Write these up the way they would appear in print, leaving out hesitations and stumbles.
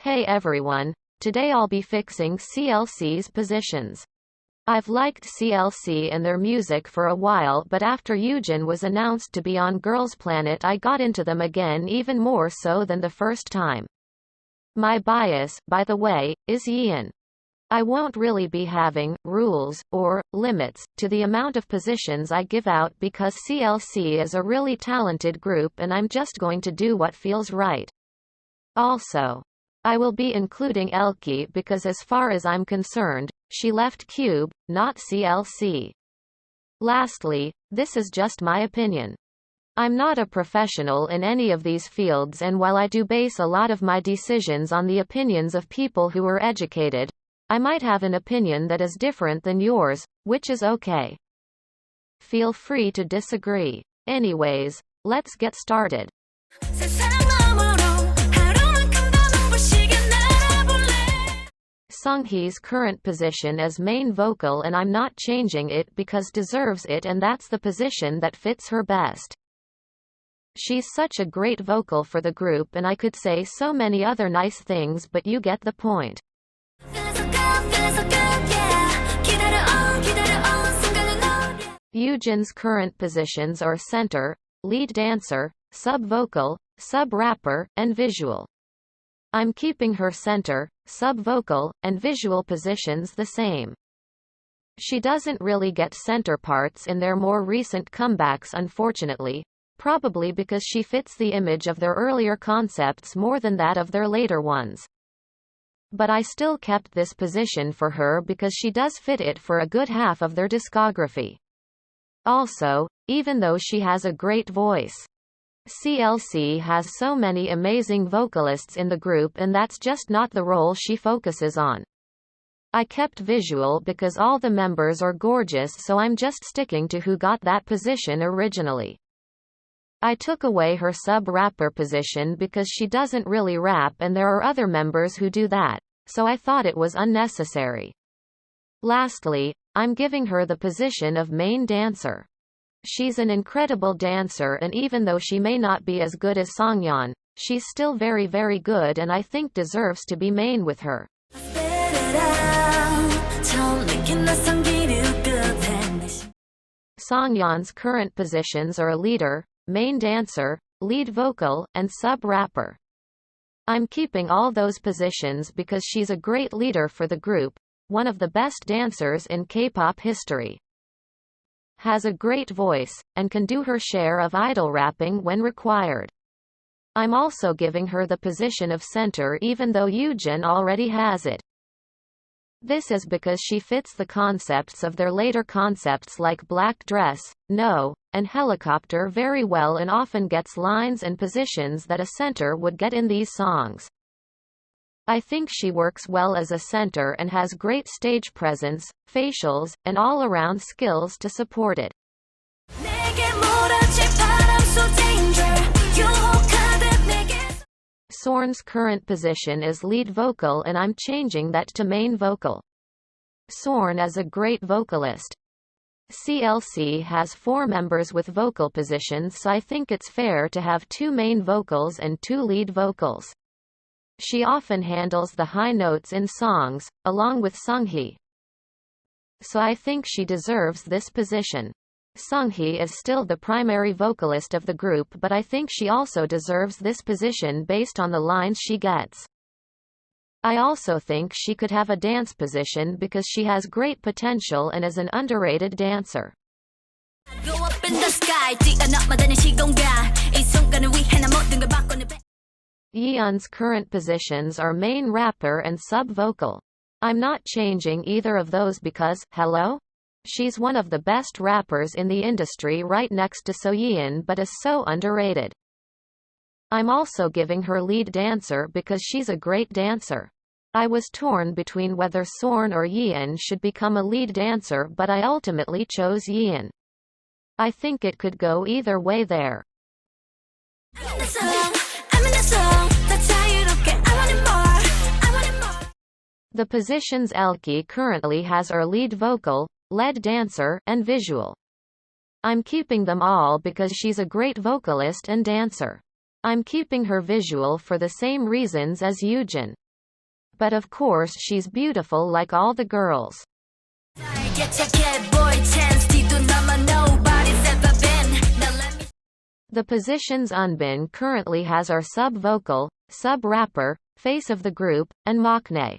Hey everyone, today I'll be fixing CLC's positions. I've liked CLC and their music for a while, but after Yujin was announced to be on Girls Planet I got into them again, even more so than the first time. My bias, by the way, is Yeon. I won't really be having rules or limits to the amount of positions I give out because CLC is a really talented group and I'm just going to do what feels right. Also, I will be including Elkie because as far as I'm concerned, she left Cube, not CLC. Lastly, this is just my opinion. I'm not a professional in any of these fields, and while I do base a lot of my decisions on the opinions of people who are educated, I might have an opinion that is different than yours, which is okay. Feel free to disagree. Anyways, let's get started. Sunghee's current position is main vocal, and I'm not changing it because deserves it, and that's the position that fits her best. She's such a great vocal for the group, and I could say so many other nice things, but you get the point. Yujin's current positions are center, lead dancer, sub-vocal, sub-rapper, and visual. I'm keeping her center, sub-vocal, and visual positions the same. She doesn't really get center parts in their more recent comebacks, unfortunately, probably because she fits the image of their earlier concepts more than that of their later ones. But I still kept this position for her because she does fit it for a good half of their discography. Also, even though she has a great voice, CLC has so many amazing vocalists in the group, and that's just not the role she focuses on. I kept visual because all the members are gorgeous, so I'm just sticking to who got that position originally. I took away her sub-rapper position because she doesn't really rap and there are other members who do that, so I thought it was unnecessary. Lastly, I'm giving her the position of main dancer. She's an incredible dancer, and even though she may not be as good as Songyeon, she's still very very good and I think deserves to be main with her. Songyeon's current positions are leader, main dancer, lead vocal, and sub-rapper. I'm keeping all those positions because she's a great leader for the group, one of the best dancers in K-pop history. Has a great voice, and can do her share of idol rapping when required. I'm also giving her the position of center even though Yujin already has it. This is because she fits the concepts of their later concepts like Black Dress, No, and Helicopter very well, and often gets lines and positions that a center would get in these songs. I think she works well as a center and has great stage presence, facials, and all-around skills to support it. Sorn's current position is lead vocal, and I'm changing that to main vocal. Sorn is a great vocalist. CLC has 4 members with vocal positions, so I think it's fair to have 2 main vocals and 2 lead vocals. She often handles the high notes in songs, along with Sunghee. So I think she deserves this position. Sunghee is still the primary vocalist of the group, but I think she also deserves this position based on the lines she gets. I also think she could have a dance position because she has great potential and is an underrated dancer. Yeon's current positions are main rapper and sub-vocal. I'm not changing either of those because, hello? She's one of the best rappers in the industry right next to Soyeon, but is so underrated. I'm also giving her lead dancer because she's a great dancer. I was torn between whether Sorn or Yeon should become a lead dancer, but I ultimately chose Yeon. I think it could go either way there. The positions Elkie currently has are lead vocal, lead dancer, and visual. I'm keeping them all because she's a great vocalist and dancer. I'm keeping her visual for the same reasons as Yujin. But of course she's beautiful like all the girls. The positions Unbin currently has are sub-vocal, sub-rapper, face of the group, and maknae.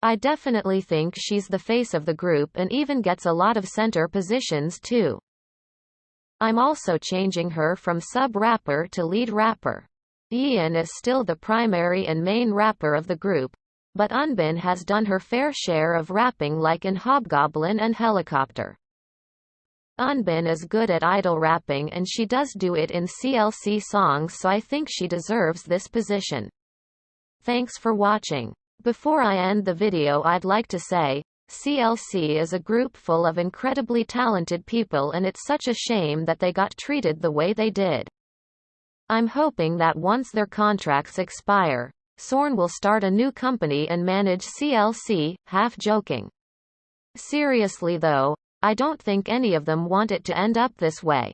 I definitely think she's the face of the group and even gets a lot of center positions too. I'm also changing her from sub-rapper to lead rapper. Ian is still the primary and main rapper of the group, but Unbin has done her fair share of rapping like in Hobgoblin and Helicopter. Unbin is good at idol rapping and she does do it in CLC songs, so I think she deserves this position. Thanks for watching. Before I end the video, I'd like to say, CLC is a group full of incredibly talented people and it's such a shame that they got treated the way they did. I'm hoping that once their contracts expire, Sorn will start a new company and manage CLC, half joking. Seriously though, I don't think any of them want it to end up this way.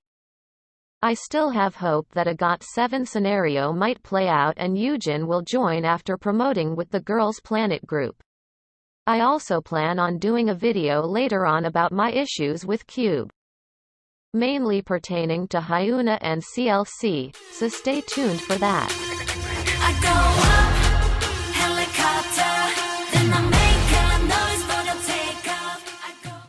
I still have hope that a GOT7 scenario might play out and Yujin will join after promoting with the Girls Planet group. I also plan on doing a video later on about my issues with Cube, mainly pertaining to Hyuna and CLC, so stay tuned for that.